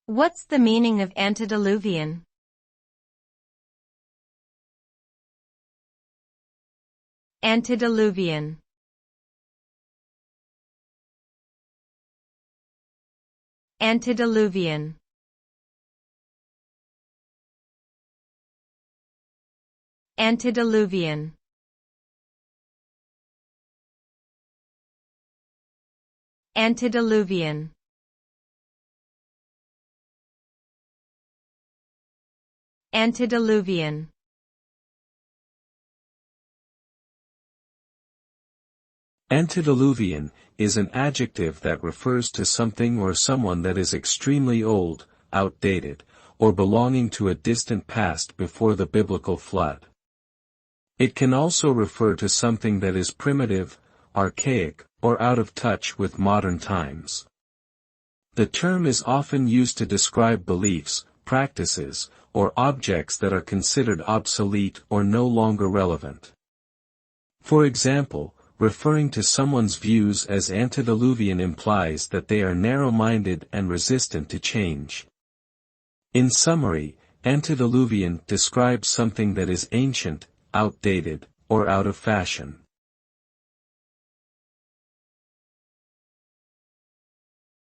What's the meaning of antediluvian? Antediluvian. Antediluvian. Antediluvian. Antediluvian. Antediluvian. Antediluvian is an adjective that refers to something or someone that is extremely old, outdated, or belonging to a distant past before the biblical flood. It can also refer to something that is primitive, archaic, or out of touch with modern times. The term is often used to describe beliefs, practices, or objects that are considered obsolete or no longer relevant. For example, referring to someone's views as antediluvian implies that they are narrow-minded and resistant to change. In summary, antediluvian describes something that is ancient, outdated, or out of fashion.